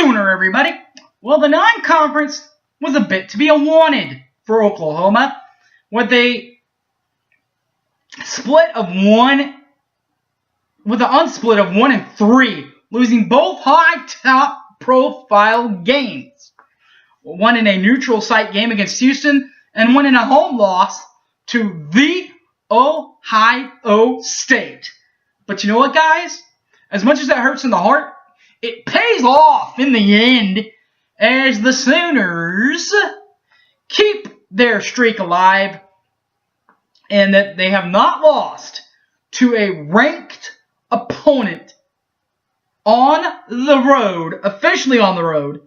Sooner, everybody. Well, the non-conference was a bit to be wanted for Oklahoma, with a split of one, with an unsplit of 1-3, losing both high top-profile games. One in a neutral site game against Houston, and one in a home loss to the Ohio State. But you know what, guys? As much as that hurts in the heart, it pays off in the end as the Sooners keep their streak alive and that they have not lost to a ranked opponent on the road, officially on the road.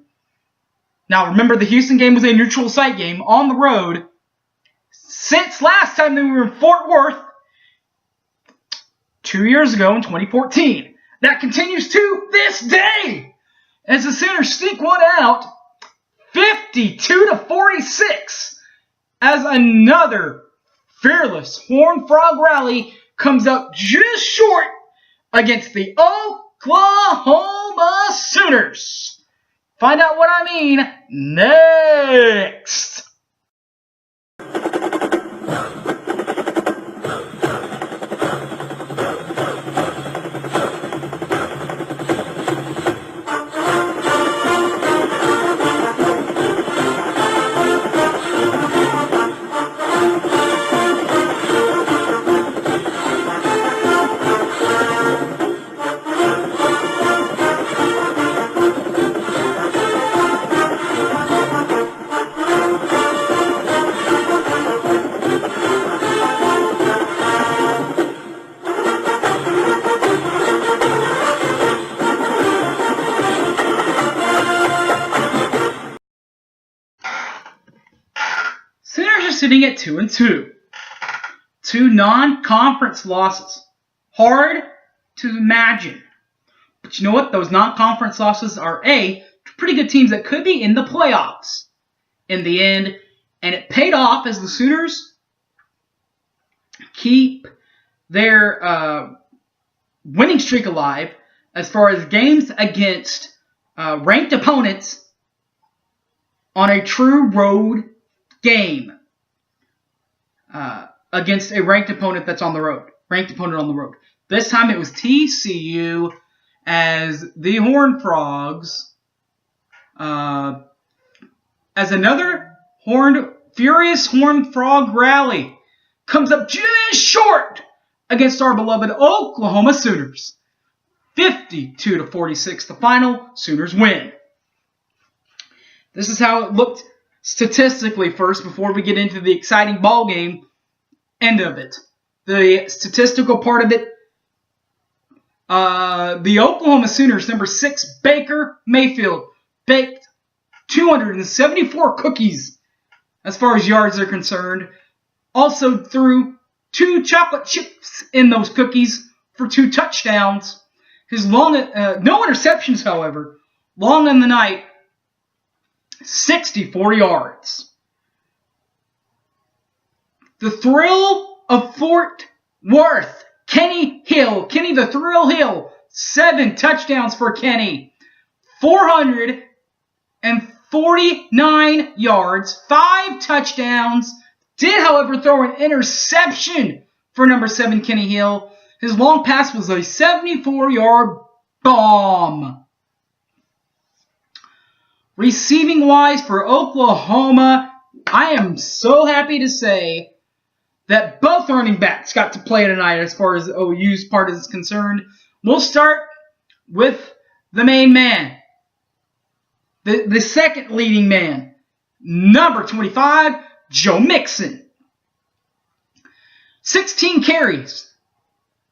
Now, remember, the Houston game was a neutral site game on the road since last time they were in Fort Worth 2 years ago in 2014. That continues to this day as the Sooners sneak one out 52-46 as another fearless Horned Frog rally comes up just short against the Oklahoma Sooners. Find out what I mean next. Sooners are sitting at 2-2. Two non-conference losses. Hard to imagine. But you know what? Those non-conference losses are pretty good teams that could be in the playoffs in the end. And it paid off as the Sooners keep their winning streak alive as far as games against ranked opponents on a true road game against a ranked opponent that's on the road. Ranked opponent on the road. This time it was TCU as the Horned Frogs, as another furious Horned Frog rally comes up just short against our beloved Oklahoma Sooners. 52-46 the final. Sooners win. This is how it looked statistically first before we get into the exciting ball game end of it. The statistical part of it, the Oklahoma Sooners, number 6, Baker Mayfield, baked 274 cookies as far as yards are concerned. Also threw 2 chocolate chips in those cookies for 2 touchdowns. His no interceptions, however. Long in the night, 64 yards. The Thrill of Fort Worth. Kenny Hill. Kenny the Thrill Hill. 7 touchdowns for Kenny. 449 yards. 5 touchdowns. Did, however, throw an interception for number 7, Kenny Hill. His long pass was a 74-yard bomb. Receiving-wise for Oklahoma, I am so happy to say that both running backs got to play tonight as far as OU's part is concerned. We'll start with the main man, the second leading man, number 25, Joe Mixon. 16 carries,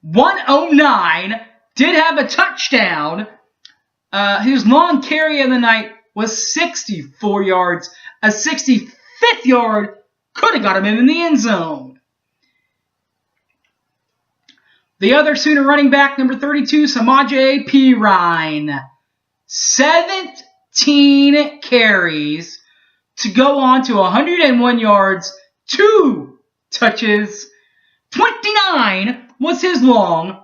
109, did have a touchdown. His long carry of the night was 64 yards. A 65th yard could have got him in the end zone. The other Sooner running back, number 32, Samaje Perine. 17 carries to go on to 101 yards, 2 touches. 29 was his long.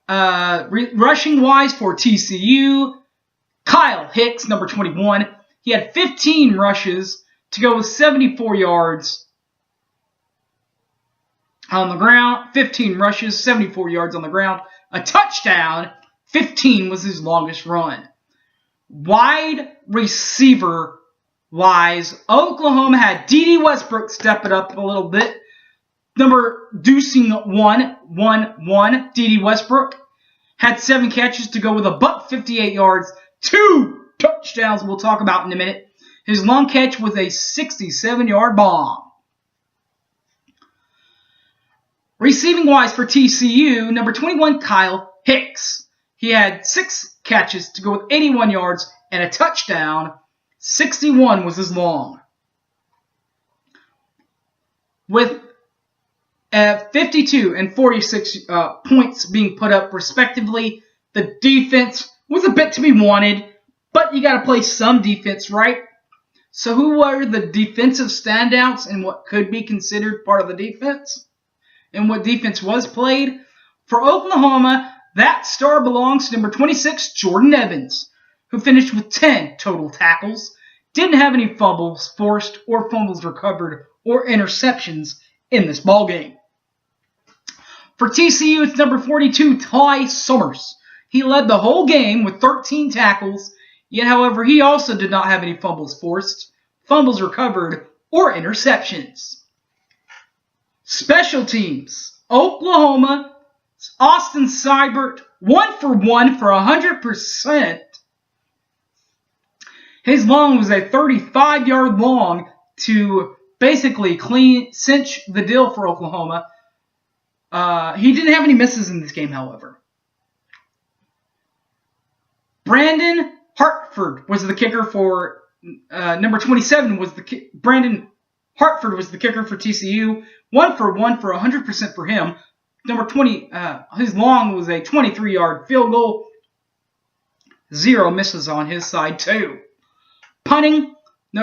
Rushing-wise for TCU, Kyle Hicks, number 21. He had 15 rushes to go with 74 yards on the ground. 15 rushes, 74 yards on the ground. A touchdown. 15 was his longest run. Wide receiver wise, Oklahoma had D.D. Westbrook step it up a little bit. Number deucing 1, D.D. Westbrook had 7 catches to go with $158 yards, 2 touchdowns we'll talk about in a minute. His long catch was a 67-yard bomb. Receiving wise for TCU, number 21, Kyle Hicks. He had 6 catches to go with 81 yards and a touchdown. 61 was his long. With 52 and 46 points being put up respectively, the defense was a bit to be wanted, but you got to play some defense, right? So who were the defensive standouts and what could be considered part of the defense? And what defense was played? For Oklahoma, that star belongs to number 26, Jordan Evans, who finished with 10 total tackles, didn't have any fumbles forced or fumbles recovered or interceptions in this ballgame. For TCU, it's number 42, Ty Summers. He led the whole game with 13 tackles, yet, however, he also did not have any fumbles forced, fumbles recovered, or interceptions. Special teams. Oklahoma, Austin Seibert, 1 for 100%. His long was a 35-yard long to basically cinch the deal for Oklahoma. He didn't have any misses in this game, however. Brandon Hartford was the kicker for number 27. Brandon Hartford was the kicker for TCU. 1 for 100% for him. Number 20, his long was a 23-yard field goal. 0 misses on his side too. Punting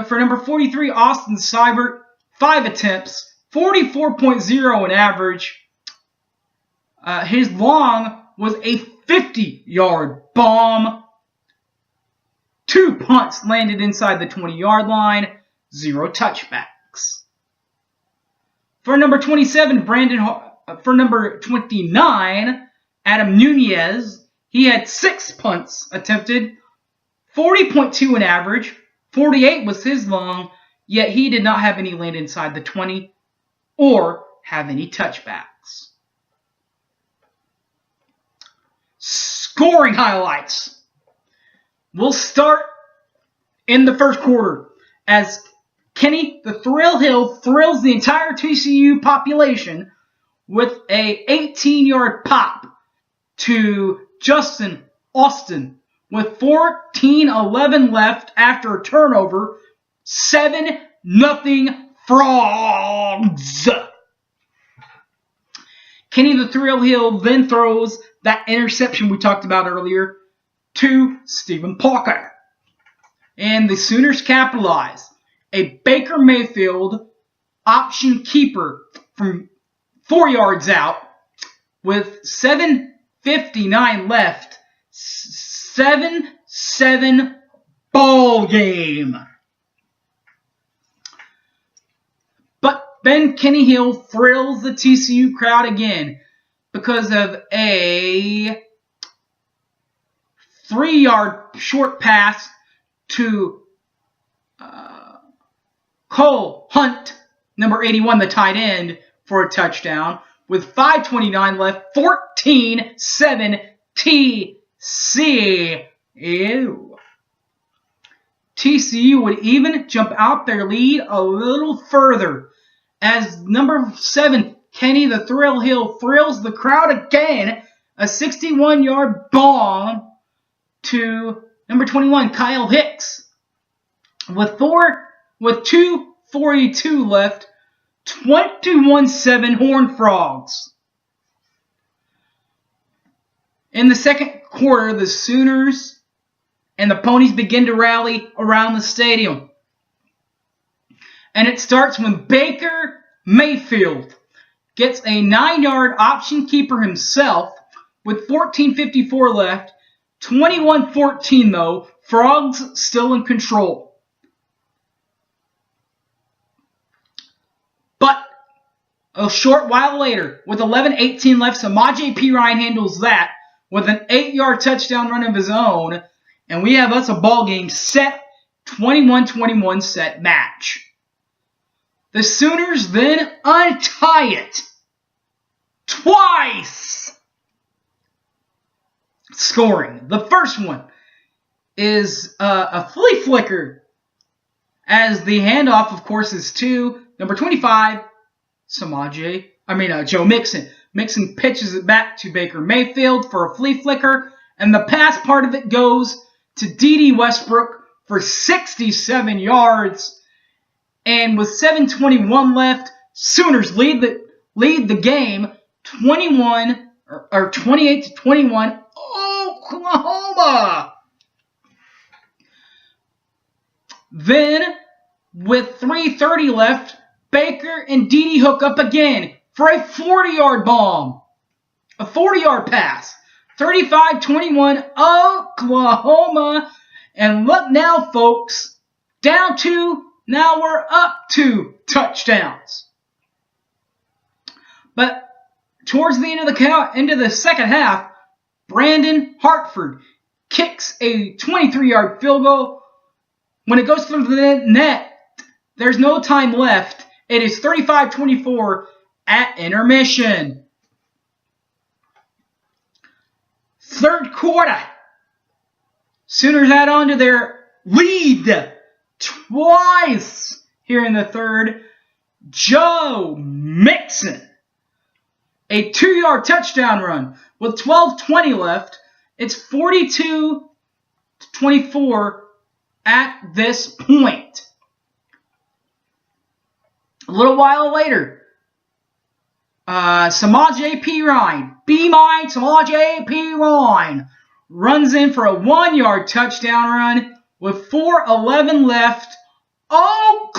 for number 43, Austin Seibert, 5 attempts, 44.0 in average. His long was a 50-yard bomb. 2 punts landed inside the 20-yard line. 0 touchbacks. For number 27, for number 29, Adam Nunez, he had 6 punts attempted, 40.2 in average. 48 was his long, yet he did not have any land inside the 20 or have any touchbacks. Scoring highlights. We'll start in the first quarter as Kenny the Thrill Hill thrills the entire TCU population with a 18-yard pop to Justin Austin with 14:11 left after a turnover. 7-0 Frogs. Kenny the Thrill Hill then throws that interception we talked about earlier to Stephen Parker. And the Sooners capitalize. A Baker Mayfield option keeper from 4 yards out with 7:59 left. 7-7 ball game. But then Kenny Hill thrills the TCU crowd again because of a 3-yard short pass to Cole Hunt, number 81, the tight end, for a touchdown. With 5:29 left, 14-7 TCU. TCU would even jump out their lead a little further as number 7, Kenny the Thrill Hill, thrills the crowd again. A 61-yard bomb to number 21, Kyle Hicks. With 2:42 left, 21-7 Horned Frogs. In the second quarter, the Sooners and the Ponies begin to rally around the stadium. And it starts when Baker Mayfield gets a 9-yard option keeper himself with 14:54 left 21-14 though. Frogs still in control. But a short while later, with 11-18 left, Samaje Perine handles that with an 8-yard touchdown run of his own. And we have us a ball game set, 21-21 set match. The Sooners then untie it twice. Scoring. The first one is a flea flicker, as the handoff, of course, is to number 25, Joe Mixon. Mixon pitches it back to Baker Mayfield for a flea flicker, and the pass part of it goes to D.D. Westbrook for 67 yards. And with 7:21 left, Sooners lead the game 28-21. Oklahoma. Then, with 3:30 left, Baker and D.D. hook up again for a 40-yard bomb. A 40-yard pass. 35-21, Oklahoma. And look now, folks. Now we're up 2 touchdowns. But towards the end of the second half, Brandon Hartford kicks a 23-yard field goal. When it goes through the net, there's no time left. It is 35-24 at intermission. Third quarter. Sooners add on to their lead twice here in the third. Joe Mixon. A 2-yard touchdown run with 12:20 left. It's 42-24 at this point. A little while later, Samaje Perine, Samaje Perine runs in for a 1-yard touchdown run with 4:11 left. Oklahoma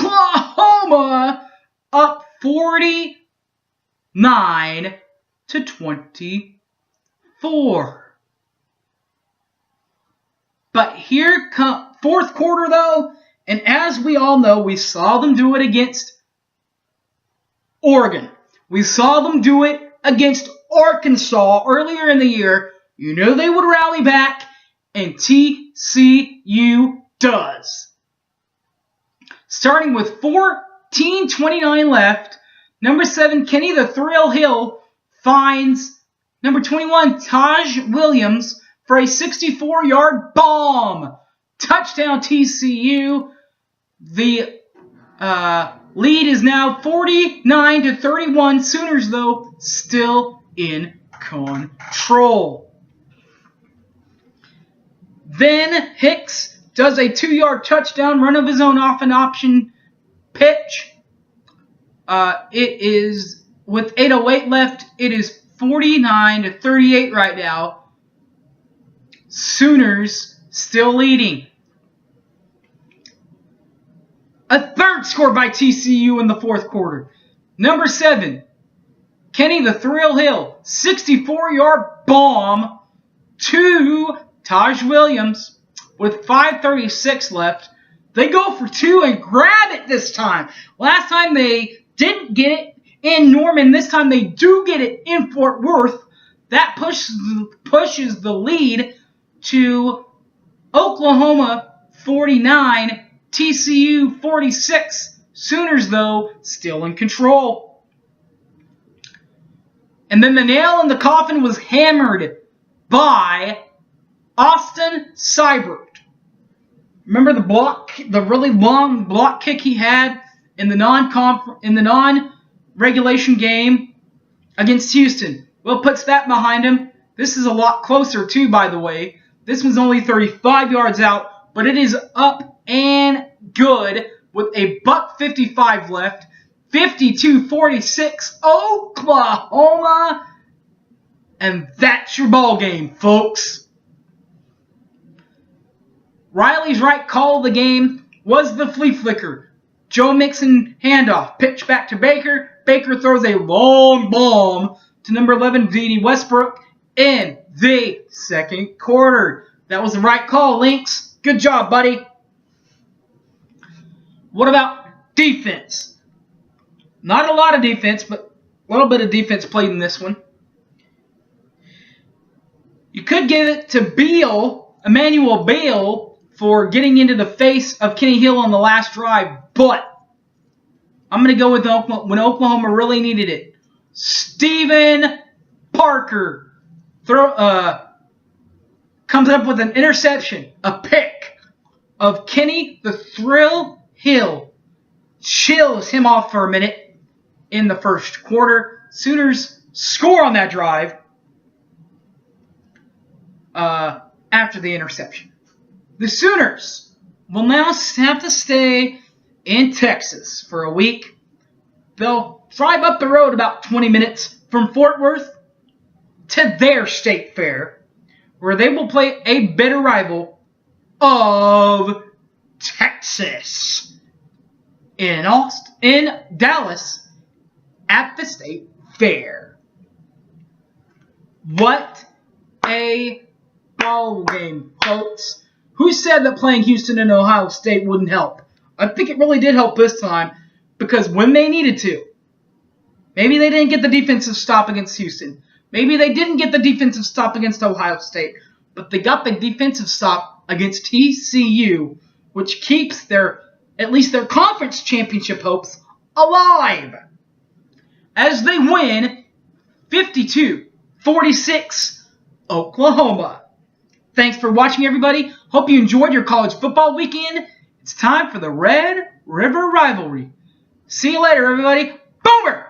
up 49-24. But here comes fourth quarter though, and as we all know, we saw them do it against Oregon. We saw them do it against Arkansas earlier in the year. You know they would rally back, and TCU does. Starting with 14:29 left, number 7, Kenny the Thrill Hill finds number 21, Taj Williams, for a 64-yard bomb. Touchdown TCU. The lead is now 49-31. Sooners, though, still in control. Then Hicks does a 2-yard touchdown run of his own off an option pitch. It is, with 8:08 left, it is 49-38 right now. Sooners still leading. A third score by TCU in the fourth quarter. Number 7, Kenny the Thrill Hill, 64-yard bomb to Taj Williams with 5:36 left. They go for 2 and grab it this time. Last time they didn't get it in Norman. This time they do get it in Fort Worth. That pushes the lead to Oklahoma 49, TCU 46. Sooners, though, still in control. And then the nail in the coffin was hammered by Austin Seibert. Remember the really long block kick he had in the non-regulation game against Houston? Well, puts that behind him. This is a lot closer too, by the way. This one's only 35 yards out, but it is up and good with a $1:55 left. 52-46 Oklahoma. And that's your ball game, folks. Riley's right call of the game was the flea flicker. Joe Mixon handoff. Pitch back to Baker. Baker throws a long bomb to number 11, D.D. Westbrook in the second quarter. That was the right call, Lynx. Good job, buddy. What about defense? Not a lot of defense, but a little bit of defense played in this one. You could give it to Emmanuel Beal, for getting into the face of Kenny Hill on the last drive, but I'm going to go with when Oklahoma really needed it. Steven Parker comes up with an interception, a pick of Kenny the Thrill Hill. Chills him off for a minute in the first quarter. Sooners score on that drive after the interception. The Sooners will now have to stay in Texas for a week. They'll drive up the road about 20 minutes from Fort Worth to their state fair, where they will play a bitter rival of Texas in Dallas at the state fair. What a ball game, folks. Who said that playing Houston and Ohio State wouldn't help? I think it really did help this time, because when they needed to, maybe they didn't get the defensive stop against Houston. Maybe they didn't get the defensive stop against Ohio State, but they got the defensive stop against TCU, which keeps at least their conference championship hopes alive, as they win 52-46 Oklahoma. Thanks for watching, everybody. Hope you enjoyed your college football weekend. It's time for the Red River Rivalry. See you later, everybody. Boomer!